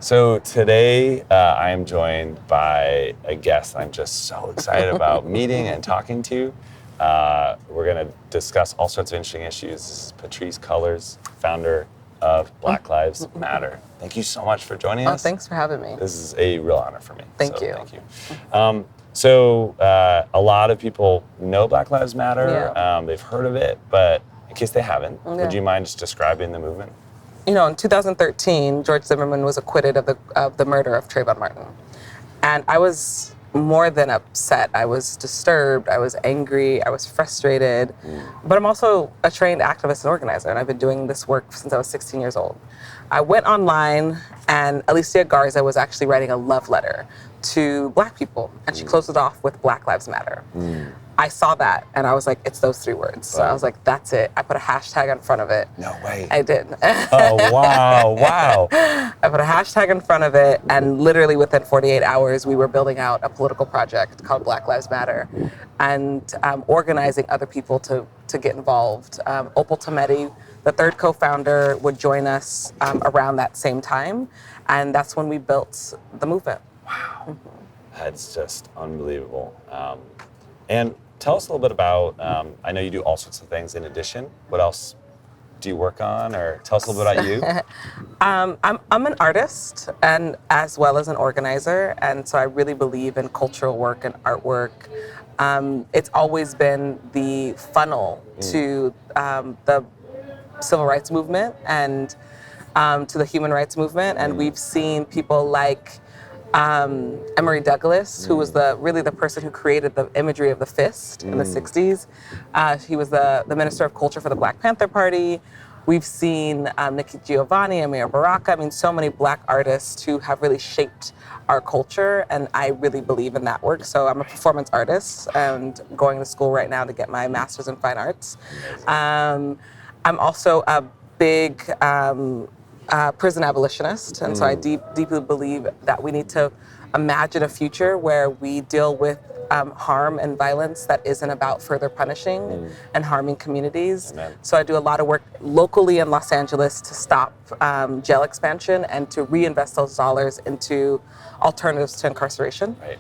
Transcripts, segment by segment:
So today I am joined by a guest I'm just so excited about meeting and talking to. We're going to discuss all sorts of interesting issues. This is Patrisse Cullors, founder of Black Lives Matter. Thank you so much for joining us. Thanks for having me. This is a real honor for me. Thank you. Thank you. So a lot of people know Black Lives Matter. Yeah. They've heard of it, but in case they haven't, would you mind just describing the movement? You know, in 2013, George Zimmerman was acquitted of the murder of Trayvon Martin. And I was more than upset. I was disturbed, I was angry, I was frustrated. But I'm also a trained activist and organizer, and I've been doing this work since I was 16 years old. I went online, and Alicia Garza was actually writing a love letter to Black people, and she closed it off with Black Lives Matter. I saw that, and I was like, it's those three words. So I was like, that's it. I put a hashtag in front of it. No way. I did. Oh, wow. I put a hashtag in front of it, and literally within 48 hours, we were building out a political project called Black Lives Matter, and organizing other people to get involved. Opal Tometi, the third co-founder, would join us around that same time, and that's when we built the movement. Wow. That's just unbelievable. And tell us a little bit about, I know you do all sorts of things in addition. What else do you work on, or tell us a little bit about you? I'm an artist, and as well as an organizer, and so I really believe in cultural work and artwork. It's always been the funnel to the civil rights movement and to the human rights movement, and we've seen people like Emory Douglas, who was really the person who created the imagery of the fist in the 60s. He was the Minister of Culture for the Black Panther Party. We've seen Nikki Giovanni, Amir Baraka. I mean, so many Black artists who have really shaped our culture, and I really believe in that work. So I'm a performance artist and going to school right now to get my master's in fine arts. I'm also a big prison abolitionist, and so I deeply believe that we need to imagine a future where we deal with harm and violence that isn't about further punishing and harming communities. Amen. So I do a lot of work locally in Los Angeles to stop jail expansion and to reinvest those dollars into alternatives to incarceration. Right.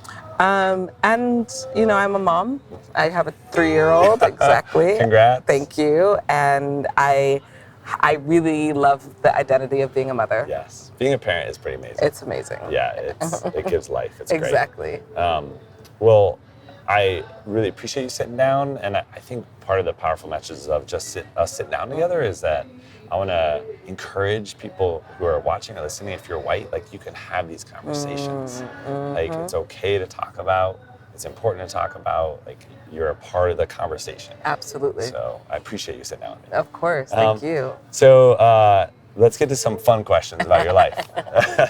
And, you know, I'm a mom. I have a 3-year-old, exactly. Congrats. Thank you. And I really love the identity of being a mother. Yes. Being a parent is pretty amazing. It's amazing. Yeah, it gives life. It's exactly. great. Well, I really appreciate you sitting down, and I think part of the powerful messages of just us sitting down together is that I want to encourage people who are watching or listening, if you're white, like, you can have these conversations. Like, it's okay to talk about. It's important to talk about. Like, you're a part of the conversation. Absolutely. So I appreciate you sitting down with me. Of course. Thank you. So let's get to some fun questions about your life.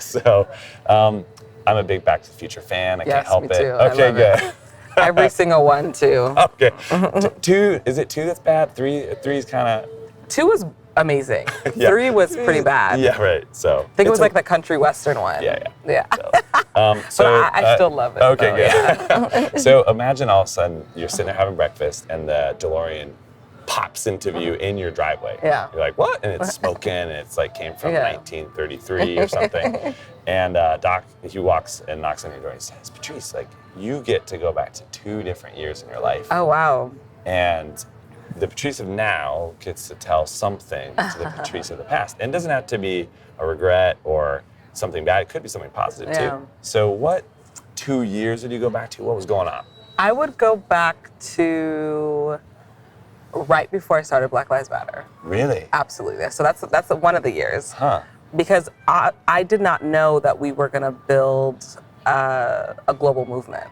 So I'm a big Back to the Future fan. I can't help me too. it. Okay, good. It. Every single one, too. Okay. Two, is it 2 that's bad? 3 is kind of... 2 was amazing. 3 was pretty bad. Yeah, right. So I think it was like the country western one. Yeah. So, but I still love it. Okay, though, good. Yeah. So imagine all of a sudden you're sitting there having breakfast and the DeLorean pops into view in your driveway. Yeah. You're like, what? And it's smoking, and it's like came from 1933 or something. And Doc, he walks and knocks on your door and he says, Patrisse, like, you get to go back to 2 different years in your life. Oh, wow. And the Patrisse of now gets to tell something to the Patrisse of the past. And it doesn't have to be a regret or something bad. It could be something positive too. So what 2 years would you go back to? What was going on? I would go back to right before I started Black Lives Matter. Really? Absolutely. So that's one of the years. Huh. Because I did not know that we were going to build a global movement.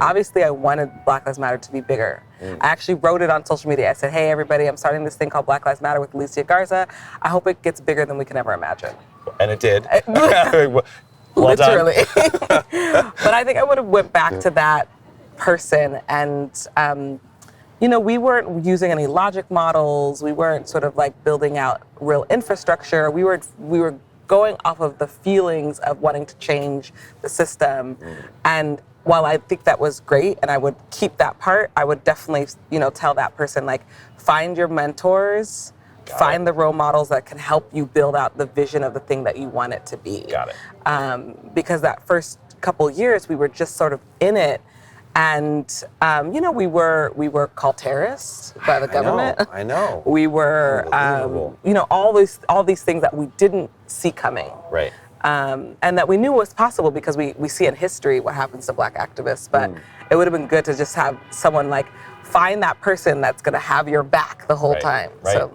Obviously, I wanted Black Lives Matter to be bigger. I actually wrote it on social media. I said, hey, everybody, I'm starting this thing called Black Lives Matter with Alicia Garza. I hope it gets bigger than we can ever imagine. And it did. Well literally. But I think I would have went back to that person and, you know, we weren't using any logic models. We weren't sort of like building out real infrastructure. We were going off of the feelings of wanting to change the system. And while I think that was great and I would keep that part, I would definitely, you know, tell that person, like, find your mentors, Find the role models that can help you build out the vision of the thing that you want it to be. Got it. Because that first couple years, we were just sort of in it. And, we were called terrorists by the government. I know. We were, all these things that we didn't see coming. Right. And that we knew was possible because we see in history what happens to Black activists. But it would have been good to just have someone find that person that's going to have your back the whole time. Right. So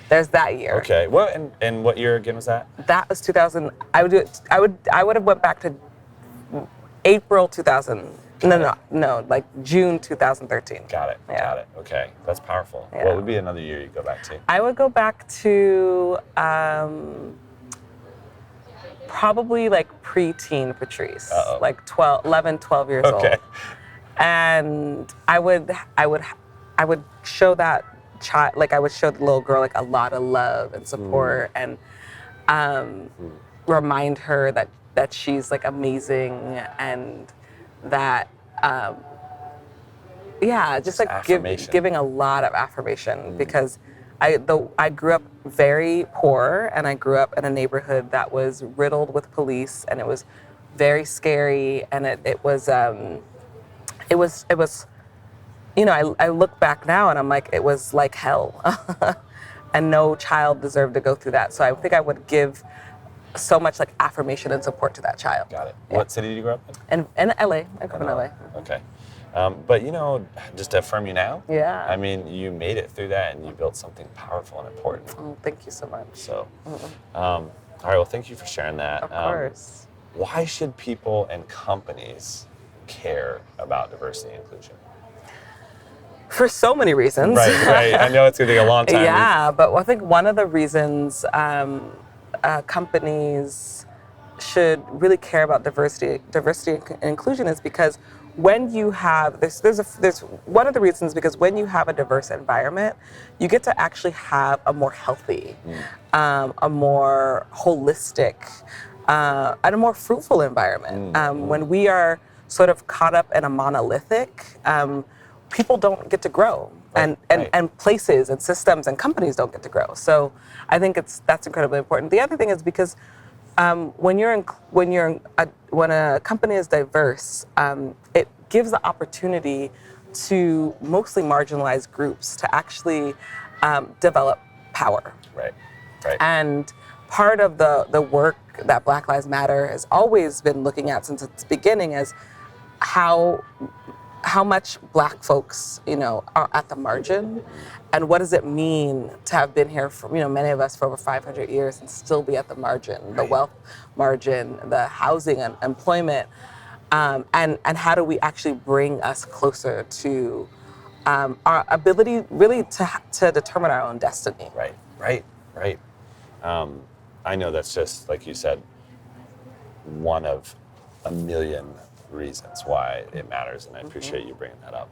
there's that year. Okay. Well, and what year again was that? That was 2000. I would have went back to April 2000. No, like June 2013. Got it. Yeah. Got it. Okay. That's powerful. Yeah. What would be another year you go back to? I would go back to probably like preteen Patrisse, like 11, 12 years old. And I would show that child, I would show the little girl a lot of love and support and remind her that she's amazing and that just giving a lot of affirmation because I grew up very poor and I grew up in a neighborhood that was riddled with police and it was very scary and it was I look back now and I'm like it was like hell and no child deserved to go through that, so I think I would give so much affirmation and support to that child. Got it. Yeah. What city did you grow up in? In LA. I grew up in LA. Okay. But just to affirm you now, yeah. I mean, you made it through that and you built something powerful and important. Oh, thank you so much. So, all right, well, thank you for sharing that. Of course. Why should people and companies care about diversity and inclusion? For so many reasons. Right. I know it's going to take a long time. Yeah, but I think one of the reasons companies should really care about diversity and inclusion is because when you have there's one of the reasons because when you have a diverse environment, you get to actually have a more healthy, a more holistic, and a more fruitful environment. When we are sort of caught up in a monolithic, people don't get to grow. And places and systems and companies don't get to grow. So I think that's incredibly important. The other thing is because when a company is diverse, it gives the opportunity to mostly marginalized groups to actually develop power. Right. And part of the work that Black Lives Matter has always been looking at since its beginning is how much Black folks, are at the margin, and what does it mean to have been here for, many of us for over 500 years and still be at the margin, the wealth margin, the housing and employment, and how do we actually bring us closer to our ability really to determine our own destiny. Right. I know that's just, like you said, one of a million reasons why it matters, and I appreciate you bringing that up.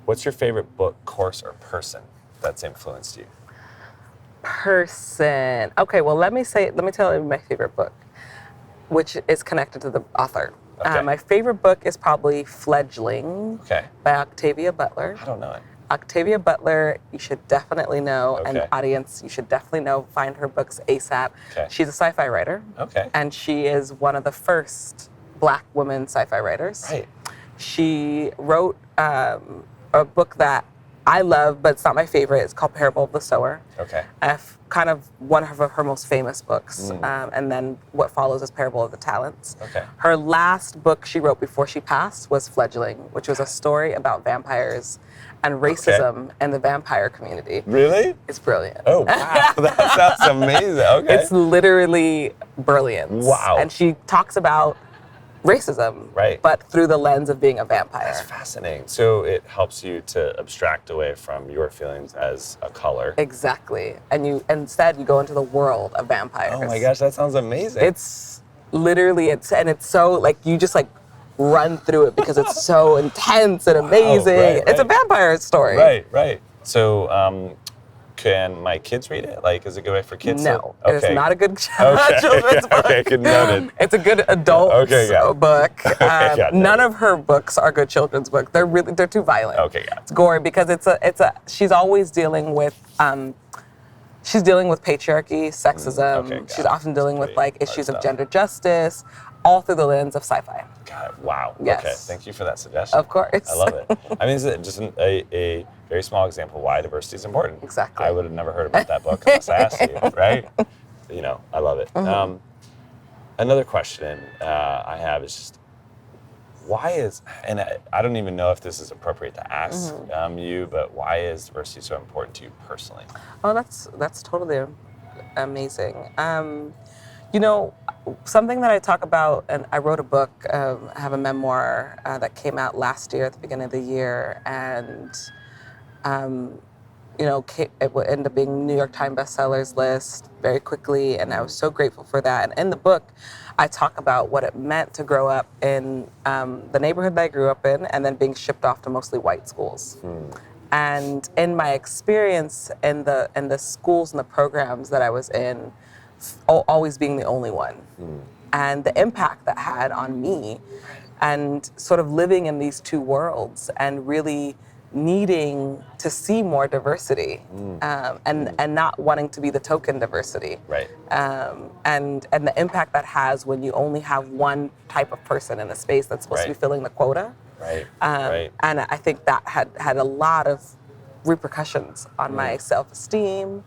What's your favorite book, course, or person that's influenced you? Person. Okay, well, let me tell you my favorite book, which is connected to the author. Okay. My favorite book is probably Fledgling by Octavia Butler. I don't know it. Octavia Butler, you should definitely know, Okay. and the audience, you should definitely know, find her books ASAP. Okay. She's a sci-fi writer. Okay. And she is one of the first Black women sci-fi writers. Right. She wrote a book that I love, but it's not my favorite. It's called Parable of the Sower. Okay. Kind of one of her most famous books. And then what follows is Parable of the Talents. Okay. Her last book she wrote before she passed was Fledgling, which was a story about vampires and racism in the vampire community. Really? It's brilliant. Oh, wow. That sounds amazing. Okay. It's literally brilliant. Wow. And she talks about racism, but through the lens of being a vampire. That's fascinating. So it helps you to abstract away from your feelings as a color. Exactly. And instead you go into the world of vampires. Oh my gosh, that sounds amazing. It's literally, it's so you just run through it because it's so intense and amazing. Right. It's a vampire story. Right. So Can my kids read it? Like, is it a good way for kids? No, to, it is not a good okay. children's book. Okay, good noted. It's a good adult book. None of her books are good children's books. They're too violent. Okay, yeah. It's gory because she's always dealing with she's dealing with patriarchy, sexism. She's often dealing with like issues of gender justice, all through the lens of sci-fi. God, wow. Yes. Okay, thank you for that suggestion. Of course. I love it. I mean, it's just a very small example why diversity is important. Exactly. I would have never heard about that book unless I asked you, right? You know, I love it. Mm-hmm. Another question I have is just, why is, and I don't even know if this is appropriate to ask you, but why is diversity so important to you personally? Oh, that's totally amazing. You know, something that I talk about, and I wrote a book, I have a memoir that came out last year at the beginning of the year, and you know, it would end up being New York Times bestsellers list very quickly, and I was so grateful for that. And in the book, I talk about what it meant to grow up in the neighborhood that I grew up in, and then being shipped off to mostly white schools. And in my experience in the schools and the programs that I was in, always being the only one, and the impact that had on me, and sort of living in these two worlds, and really needing to see more diversity, and not wanting to be the token diversity, right? And the impact that has when you only have one type of person in a space that's supposed to be filling the quota, right? And I think that had a lot of repercussions on my self-esteem,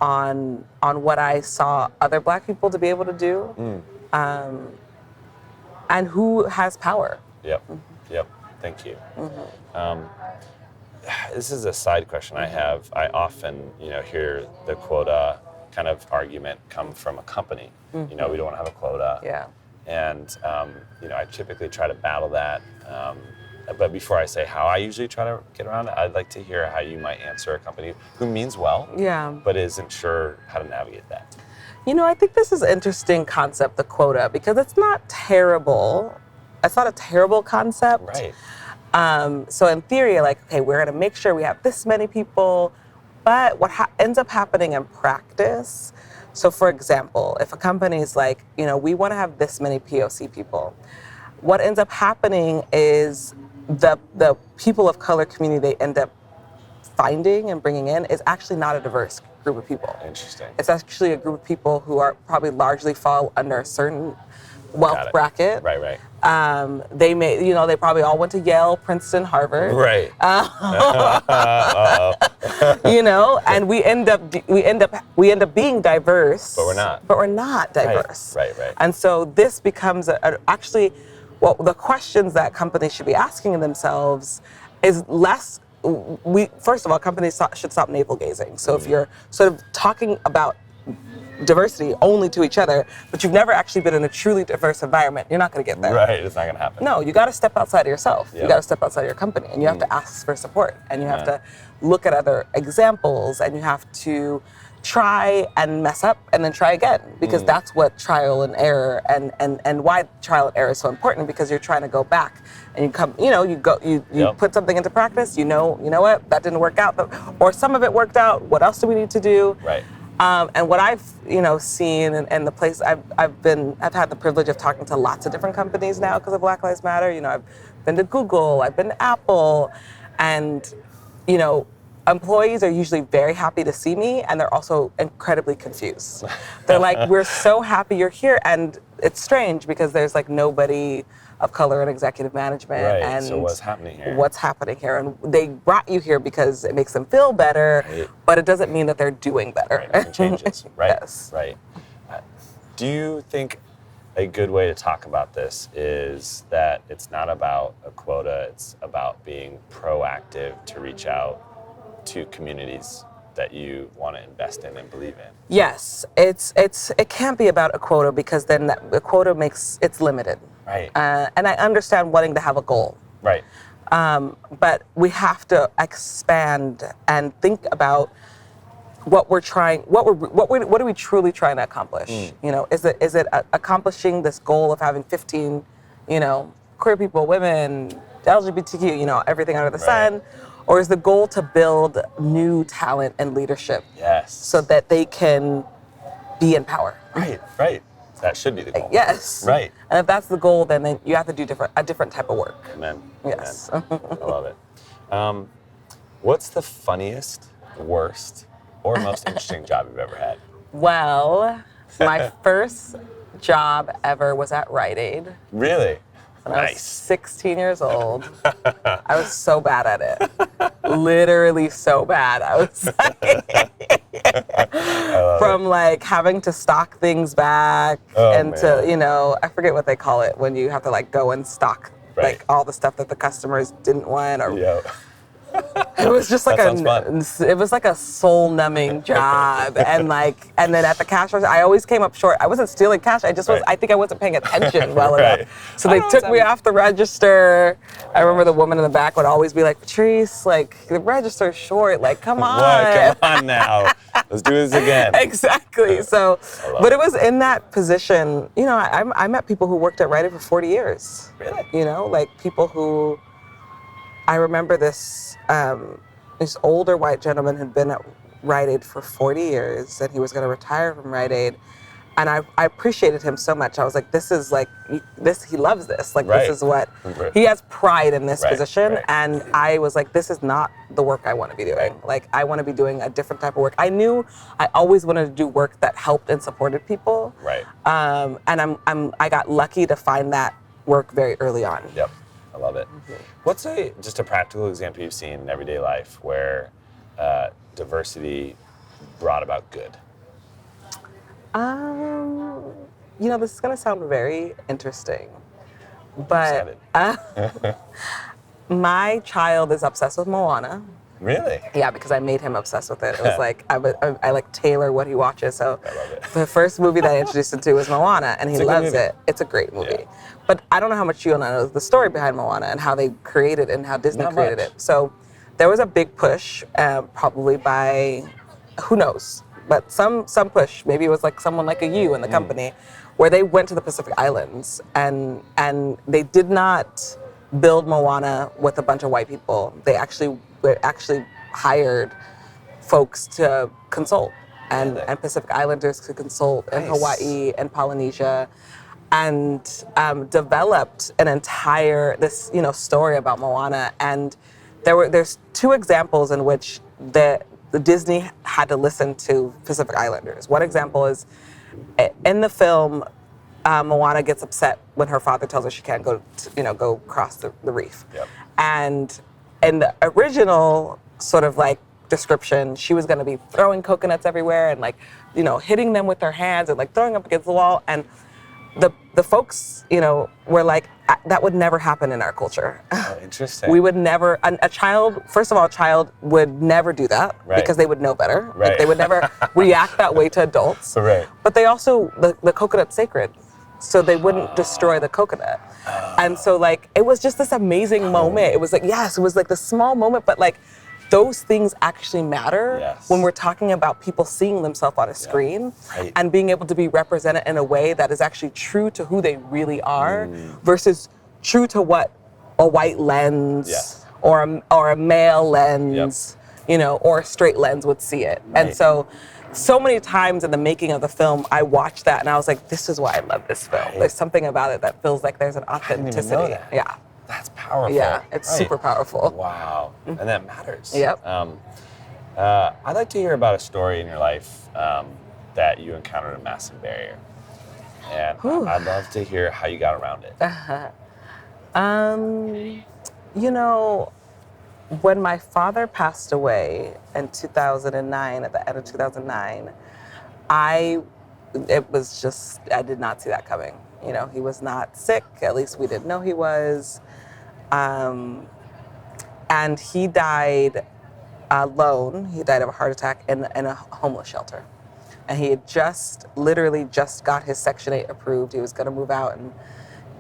on what I saw other Black people to be able to do, and who has power. Yep. Thank you. This is a side question I have. I often, hear the quota kind of argument come from a company. We don't want to have a quota. Yeah. And, I typically try to battle that. But before I say how I usually try to get around it, I'd like to hear how you might answer a company who means well, but isn't sure how to navigate that. I think this is an interesting concept, the quota, because it's not terrible. It's not a terrible concept. Right. So in theory, like, okay, we're going to make sure we have this many people, but what ends up happening in practice, so for example, if a company is like, we want to have this many POC people, what ends up happening is the people of color community they end up finding and bringing in is actually not a diverse group of people. Interesting. It's actually a group of people who are probably largely fall under a certain wealth bracket. Right. They may, they probably all went to Yale, Princeton, Harvard. Right. And we end up being diverse. But we're not. But we're not diverse. Right. And so this becomes the questions that companies should be asking themselves is less. First of all, companies should stop navel gazing. So if you're sort of talking about diversity only to each other, but you've never actually been in a truly diverse environment, you're not going to get there. Right, it's not going to happen. No, you got to step outside of yourself. Yep. You got to step outside of your company, and you have to ask for support, and you have to look at other examples, and you have to try and mess up and then try again, because that's what trial and error and why trial and error is so important, because you're trying to go back and you put something into practice, you know what, that didn't work out, or some of it worked out, what else do we need to do? Right. And what I've seen and the place I've had the privilege of talking to lots of different companies now because of Black Lives Matter. I've been to Google, I've been to Apple, and employees are usually very happy to see me, and they're also incredibly confused. They're like, "We're so happy you're here," and it's strange because there's like nobody of color in executive management. Right. And so what's happening here? What's happening here? And they brought you here because it makes them feel better, but it doesn't mean that they're doing better. Right. It changes. Right. Yes. Right. Do you think a good way to talk about this is that it's not about a quota, it's about being proactive to reach out to communities that you want to invest in and believe in? Yes, it can't be about a quota, because then the quota it's limited. Right. And I understand wanting to have a goal. Right. But we have to expand and think about what are we truly trying to accomplish? Is it accomplishing this goal of having 15, queer people, women, LGBTQ, everything under the sun? or is the goal to build new talent and leadership Yes. so that they can be in power? Right. That should be the goal. Yes. Right. And if that's the goal, then you have to do a different type of work. Amen. Yes. Amen. I love it. What's the funniest, worst, or most interesting job you've ever had? Well, my first job ever was at Rite Aid. Really? When I was 16 years old. I was so bad at it. Literally so bad. I was from like having to stock things back to, you know, I forget what they call it when you have to like go and stock like all the stuff that the customers didn't want or it was just like it was like a soul-numbing job, and then at the cash register, I always came up short. I wasn't stealing cash. I just was. I think I wasn't paying attention well enough. So they took me off the register. I remember the woman in the back would always be like, "Patrisse, like the register's short. Like, come on, what? Come on now, let's do this again." Exactly. So, but it was in that position. You know, I met people who worked at Rite Aid for 40 years. Really? You know, like people who. I remember this older white gentleman had been at Rite Aid for 40 years, and he was going to retire from Rite Aid. And I appreciated him so much. I was like, this is like, he loves this. Like, this is what, he has pride in this position. And I was like, this is not the work I want to be doing. Like, I want to be doing a different type of work. I knew I always wanted to do work that helped and supported people. And I got lucky to find that work very early on. Yep. I love it. What's just a practical example you've seen in everyday life where diversity brought about good? You know, this is going to sound very interesting, but my child is obsessed with Moana. Really? Yeah, because I made him obsessed with it. It was like, I like tailor what he watches. So the first movie that I introduced him to was Moana, and he loves it. It's a great movie. Yeah. But I don't know how much you know the story behind Moana and how they created it and how Disney created it. So there was a big push, probably by, who knows, but some push. Maybe it was like someone like you in the company, where they went to the Pacific Islands and they did not build Moana with a bunch of white people. They actually hired folks to consult and Pacific Islanders to consult in Hawaii and Polynesia, and developed an entire story about Moana. And there's two examples in which the Disney had to listen to Pacific Islanders. One example is in the film, Moana gets upset when her father tells her she can't go cross the reef. Yep. And in the original sort of like description, she was going to be throwing coconuts everywhere and hitting them with her hands and like throwing them against the wall. And the folks, were like, that would never happen in our culture. Oh, interesting. We would never, a child would never do that because they would know better. Like they would never react that way to adults. But they also, the coconut's sacred. So they wouldn't destroy the coconut. And so it was just this amazing moment. It was like, yes, it was like the small moment, but those things actually matter when we're talking about people seeing themselves on a screen and being able to be represented in a way that is actually true to who they really are versus true to what a white lens or a male lens, or a straight lens would see it. And so many times in the making of the film, I watched that and I was like, this is why I love this film. There's something about it that feels like there's an authenticity. I didn't even know that. Yeah. That's powerful. Yeah, it's super powerful. Wow. And that matters. Yep. I'd like to hear about a story in your life that you encountered a massive barrier. And I'd love to hear how you got around it. When my father passed away in 2009, at the end of 2009, I did not see that coming. He was not sick, at least we didn't know he was. And he died alone. He died of a heart attack in a homeless shelter. And he had literally just got his Section 8 approved. He was gonna move out in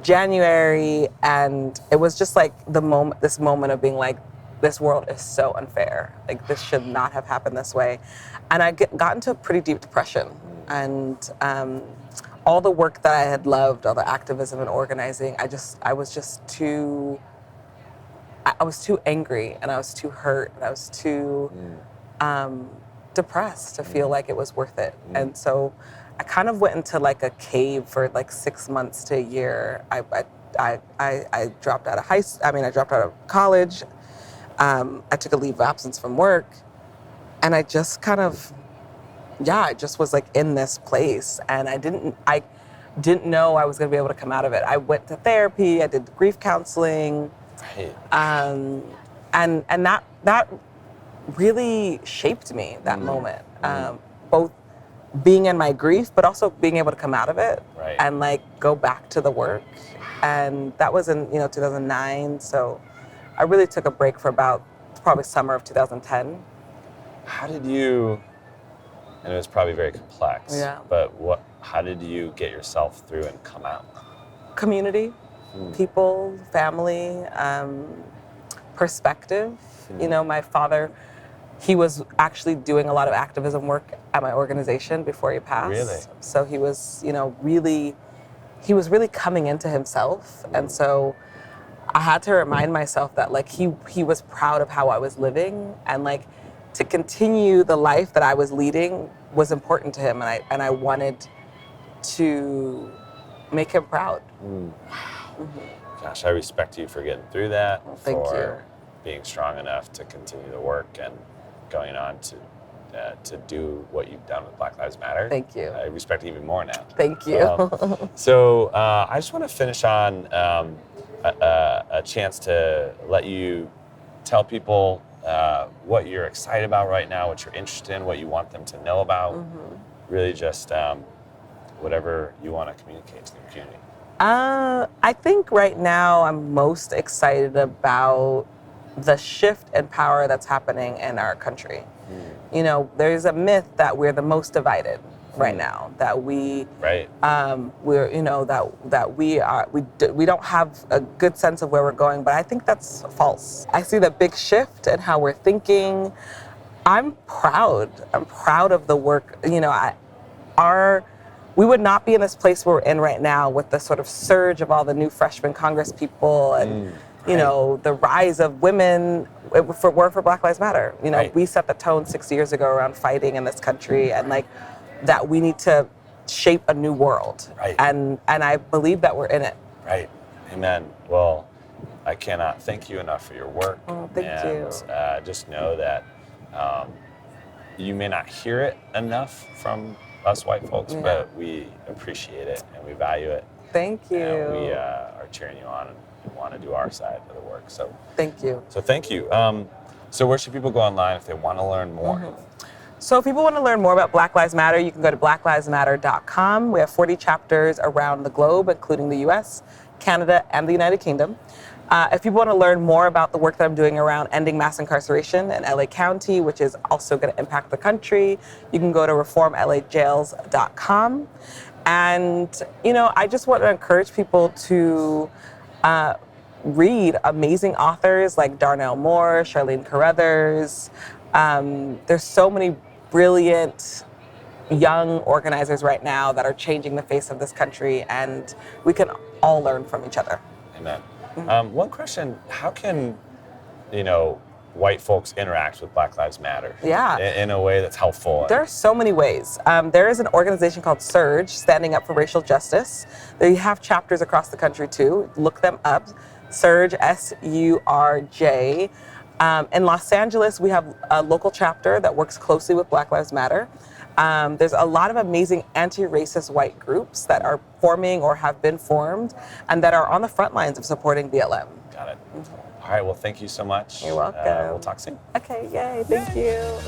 January. And it was just like this moment of being like, this world is so unfair. Like, this should not have happened this way. And I got into a pretty deep depression. And all the work that I had loved, all the activism and organizing, I I was too angry, and I was too hurt, and I was too depressed to feel like it was worth it. And so I kind of went into like a cave for like 6 months to a year. I dropped out of I dropped out of college. I took a leave of absence from work, and I just kind of, I just was like in this place, and I didn't know I was going to be able to come out of it. I went to therapy. I did grief counseling, Right. and that really shaped me, that moment. Both being in my grief, but also being able to come out of it, Right. and like go back to the work. And that was in 2009. So I really took a break for about probably summer of 2010. How did you, and it was probably very complex, Yeah. but how did you get yourself through and come out? Community, people, family, perspective. My father, he was actually doing a lot of activism work at my organization before he passed. Really? So he was, he was really coming into himself. And so I had to remind myself that like he was proud of how I was living, and like to continue the life that I was leading was important to him, and I wanted to make him proud. Gosh, I respect you for getting through that, Thank for being strong enough to continue the work and going on to do what you've done with Black Lives Matter. Thank you. I respect it even more now. Thank you. So I just want to finish on a chance to let you tell people what you're excited about right now, what you're interested in, what you want them to know about. Really just whatever you want to communicate to the community. I think right now I'm most excited about the shift in power that's happening in our country. There's a myth that we're the most divided right now, that we we don't have a good sense of where we're going, but I think that's false. I see the big shift in how we're thinking. I'm proud of the work. We would not be in this place we're in right now with the sort of surge of all the new freshman Congress people and the rise of women for Black Lives Matter. We set the tone 6 years ago around fighting in this country, and like that we need to shape a new world. Right. And I believe that we're in it. Right. Amen. Well, I cannot thank you enough for your work. Oh, thank you. Just know that you may not hear it enough from us white folks, but we appreciate it and we value it. Thank you. And we are cheering you on and want to do our side of the work. So thank you. So thank you. So where should people go online if they want to learn more? So if people want to learn more about Black Lives Matter, you can go to blacklivesmatter.com. We have 40 chapters around the globe, including the US, Canada, and the United Kingdom. If people want to learn more about the work that I'm doing around ending mass incarceration in LA County, which is also going to impact the country, you can go to reformlajails.com. And, I just want to encourage people to read amazing authors like Darnell Moore, Charlene Carruthers. There's so many brilliant young organizers right now that are changing the face of this country, and we can all learn from each other. Amen. One question, how can, white folks interact with Black Lives Matter in a way that's helpful? There are so many ways. There is an organization called SURJ, Standing Up for Racial Justice. They have chapters across the country too. Look them up. SURJ, S-U-R-J. In Los Angeles, we have a local chapter that works closely with Black Lives Matter. There's a lot of amazing anti-racist white groups that are forming or have been formed and that are on the front lines of supporting BLM. Got it. All right, well, thank you so much. You're welcome. We'll talk soon. Okay, yay, thank you.